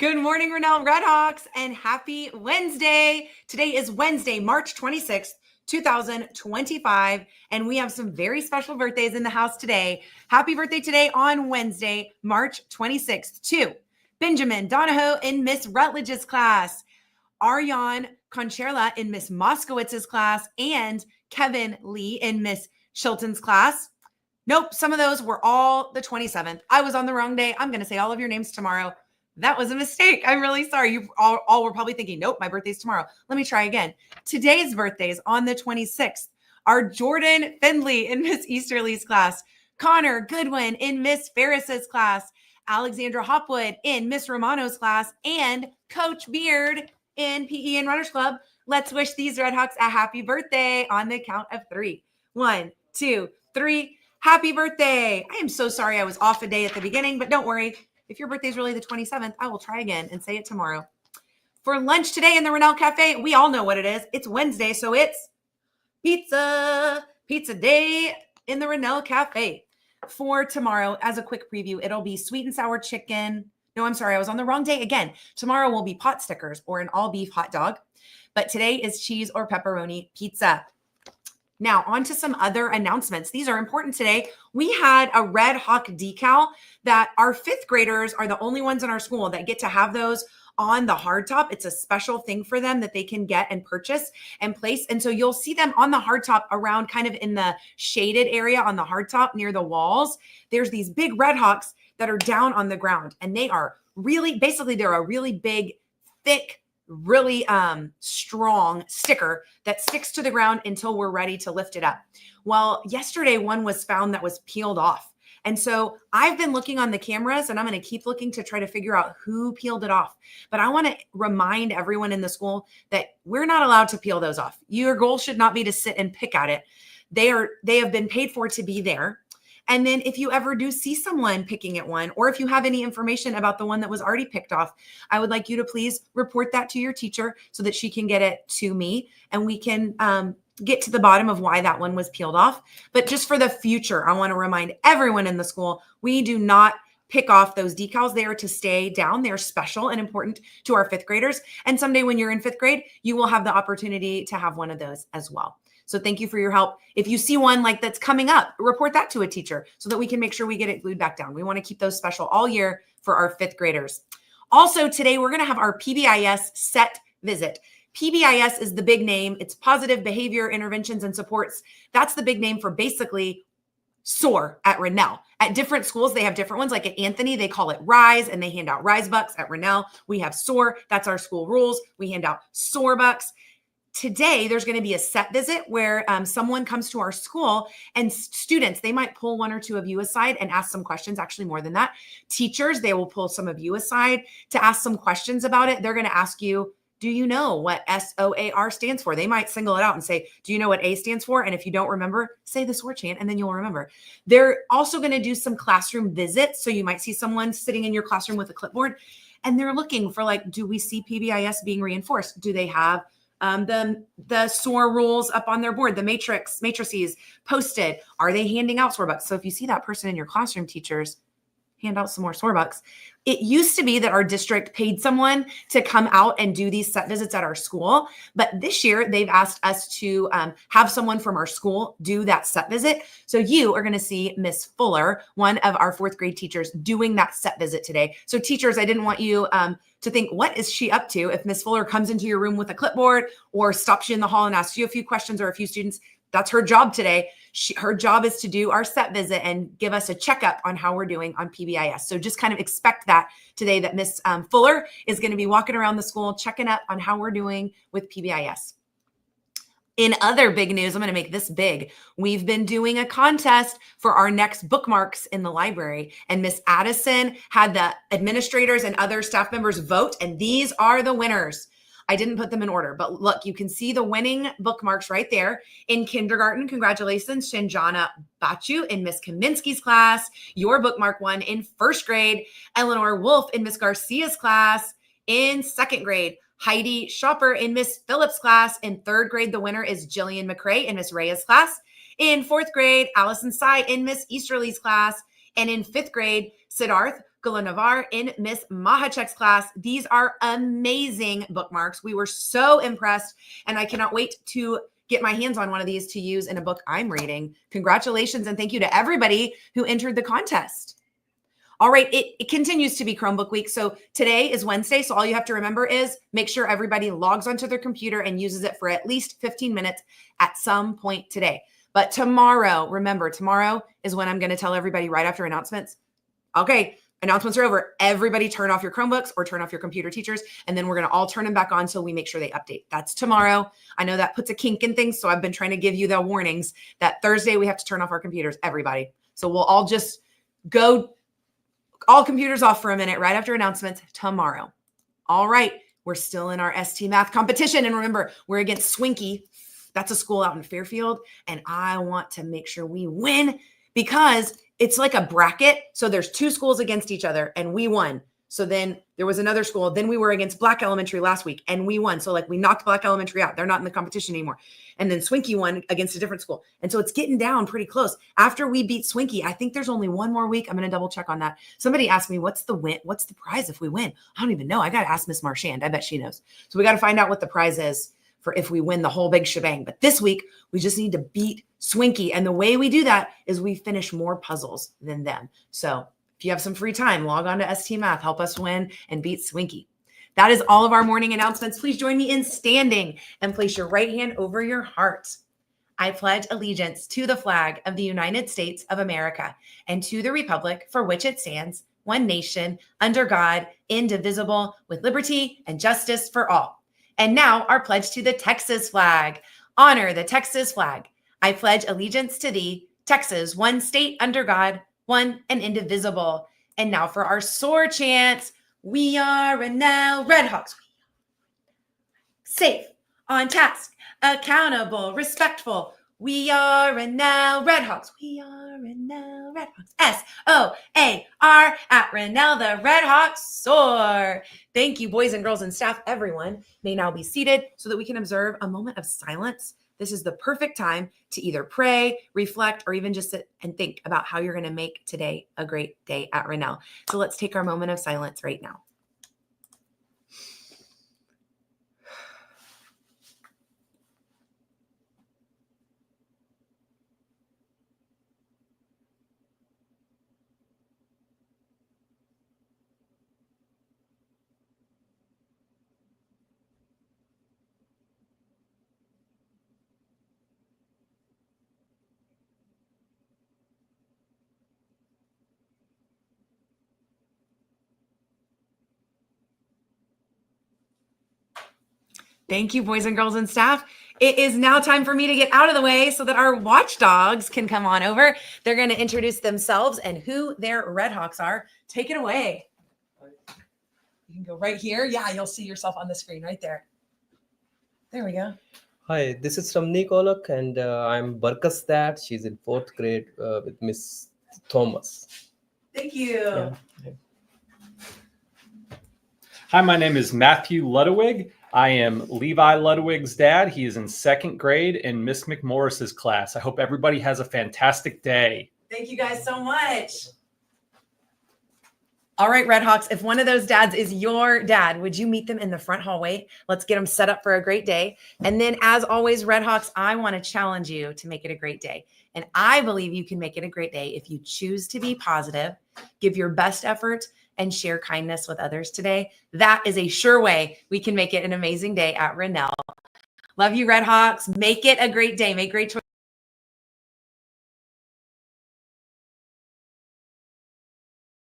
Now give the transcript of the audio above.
Good morning, Rennell Redhawks, and happy Wednesday. Today is Wednesday, March 26th, 2025, and we have some very special birthdays in the house today. Happy birthday today on Wednesday, March 26th to Benjamin Donahoe in Miss Rutledge's class, Aryan Concherla in Miss Moskowitz's class, and Kevin Lee in Miss Chilton's class. Nope, some of those were all the 27th. I was on the wrong day. I'm going to say all of your names tomorrow. That was a mistake. I'm really sorry. You all were probably thinking, nope, my birthday's tomorrow. Let me try again. Today's birthdays on the 26th are Jordan Findley in Miss Easterly's class, Connor Goodwin in Miss Ferris's class, Alexandra Hopwood in Miss Romano's class, and Coach Beard in PE and Runners Club. Let's wish these Redhawks a happy birthday on the count of three. 1, 2, 3. Happy birthday. I am so sorry I was off a day at the beginning, but don't worry. If your birthday is really the 27th, I will try again and say it tomorrow. For lunch today in the Rennell Cafe, we all know what it is. It's Wednesday, so it's pizza day in the Rennell Cafe. For tomorrow, as a quick preview, it'll be sweet and sour chicken. No, I'm sorry, I was on the wrong day again. Tomorrow will be pot stickers or an all beef hot dog, but today is cheese or pepperoni pizza. Now, on to some other announcements. These are important today. We had a Red Hawk decal that our fifth graders are the only ones in our school that get to have those on the hardtop. It's a special thing for them that they can get and purchase and place. And so you'll see them on the hardtop around kind of in the shaded area on the hardtop near the walls. There's these big Red Hawks that are down on the ground, and they are really, basically they're a really big, thick, really strong sticker that sticks to the ground until we're ready to lift it up. Well, yesterday one was found that was peeled off. And so I've been looking on the cameras, and I'm going to keep looking to try to figure out who peeled it off. But I want to remind everyone in the school that we're not allowed to peel those off. Your goal should not be to sit and pick at it. They have been paid for to be there. And then if you ever do see someone picking at one, or if you have any information about the one that was already picked off, I would like you to please report that to your teacher so that she can get it to me and we can get to the bottom of why that one was peeled off. But just for the future, I want to remind everyone in the school, we do not pick off those decals. They are to stay down. They're special and important to our fifth graders. And someday when you're in fifth grade, you will have the opportunity to have one of those as well. So thank you for your help. If you see one like that's coming up, report that to a teacher so that we can make sure we get it glued back down. We want to keep those special all year for our fifth graders. Also today, we're going to have our PBIS set visit. PBIS is the big name. It's Positive Behavior Interventions and Supports. That's the big name for basically SOAR at Rennell. At different schools, they have different ones. Like at Anthony, they call it RISE, and they hand out RISE bucks. At Rennell, we have SOAR. That's our school rules. We hand out SOAR bucks. Today, there's going to be a set visit where someone comes to our school, and students, they might pull one or two of you aside and ask some questions, actually more than that. Teachers, they will pull some of you aside to ask some questions about it. They're going to ask you, do you know what SOAR stands for? They might single it out and say, do you know what A stands for? And if you don't remember, say the SOAR chant and then you'll remember. They're also going to do some classroom visits. So you might see someone sitting in your classroom with a clipboard, and they're looking for like, do we see PBIS being reinforced? Do they have the SOAR rules up on their board, the matrices posted? Are they handing out SOAR bucks? So if you see that person in your classroom, teachers, hand out some more SOAR bucks. It used to be that our district paid someone to come out and do these set visits at our school. But this year they've asked us to have someone from our school do that set visit. So you are going to see Miss Fuller, one of our fourth grade teachers, doing that set visit today. So teachers, I didn't want you to think, what is she up to? If Miss Fuller comes into your room with a clipboard or stops you in the hall and asks you a few questions, or a few students, that's her job today. Her job is to do our set visit and give us a checkup on how we're doing on PBIS. So just kind of expect that today, that Miss Fuller is going to be walking around the school, checking up on how we're doing with PBIS. In other big news, I'm going to make this big. We've been doing a contest for our next bookmarks in the library, and Miss Addison had the administrators and other staff members vote, and these are the winners. I didn't put them in order, but look, you can see the winning bookmarks right there. In kindergarten, congratulations, Shinjana Bachu in Miss Kaminsky's class. Your bookmark won. In first grade, Eleanor Wolf in Miss Garcia's class. In second grade, Heidi Shopper in Miss Phillips' class. In third grade, the winner is Jillian McRae in Miss Reyes' class. In fourth grade, Allison Sy in Miss Easterly's class. And in fifth grade, Siddharth Gula Navar in Miss Mahachek's class. These are amazing bookmarks. We were so impressed, and I cannot wait to get my hands on one of these to use in a book I'm reading. Congratulations, and thank you to everybody who entered the contest. All right, it continues to be Chromebook week. So today is Wednesday. So all you have to remember is make sure everybody logs onto their computer and uses it for at least 15 minutes at some point today. But tomorrow, remember, tomorrow is when I'm going to tell everybody right after announcements. Okay, announcements are over. Everybody turn off your Chromebooks or turn off your computer teachers, and then we're going to all turn them back on so we make sure they update. That's tomorrow. I know that puts a kink in things, so I've been trying to give you the warnings that Thursday we have to turn off our computers, everybody. So we'll all just go all computers off for a minute right after announcements tomorrow. All right, we're still in our ST Math competition, and remember, we're against Swinky. That's a school out in Fairfield, and I want to make sure we win because it's like a bracket. So there's two schools against each other, and we won. So then there was another school. Then we were against Black Elementary last week, and we won. So like we knocked Black Elementary out. They're not in the competition anymore. And then Swinky won against a different school. And so it's getting down pretty close. After we beat Swinky, I think there's only one more week. I'm going to double check on that. Somebody asked me, what's the win? What's the prize if we win? I don't even know. I got to ask Miss Marchand. I bet she knows. So we got to find out what the prize is for if we win the whole big shebang. But this week, we just need to beat Swinky. And the way we do that is we finish more puzzles than them. So if you have some free time, log on to ST Math, help us win and beat Swinky. That is all of our morning announcements. Please join me in standing and place your right hand over your heart. I pledge allegiance to the flag of the United States of America and to the republic for which it stands, one nation, under God, indivisible, with liberty and justice for all. And now our pledge to the Texas flag. Honor the Texas flag. I pledge allegiance to thee, Texas, one state under God, one and indivisible. And now for our SOAR chant. We are Rennell Redhawks. Safe, on task, accountable, respectful. We are Rennell Redhawks. We are Rennell Redhawks. SOAR at Rennell the Redhawks soar. Thank you, boys and girls and staff. Everyone may now be seated so that we can observe a moment of silence. This is the perfect time to either pray, reflect, or even just sit and think about how you're going to make today a great day at Rennell. So let's take our moment of silence right now. Thank you, boys and girls and staff. It is now time for me to get out of the way so that our watchdogs can come on over. They're going to introduce themselves and who their Redhawks are. Take it away. You can go right here. Yeah, you'll see yourself on the screen right there. There we go. Hi, this is Ramni Kolak, and I'm Barkas Dad. She's in 4th grade with Miss Thomas. Thank you. Yeah. Hi, my name is Matthew Ludwig. I am Levi Ludwig's dad. He is in 2nd grade in Miss McMorris's class. I hope everybody has a fantastic day. Thank you guys so much. All right, Redhawks, if one of those dads is your dad, would you meet them in the front hallway? Let's get them set up for a great day. And then as always, Redhawks, I want to challenge you to make it a great day. And I believe you can make it a great day if you choose to be positive, give your best effort, and share kindness with others today. That is a sure way we can make it an amazing day at Rennell. Love you, Redhawks. Make it a great day. Make great choices.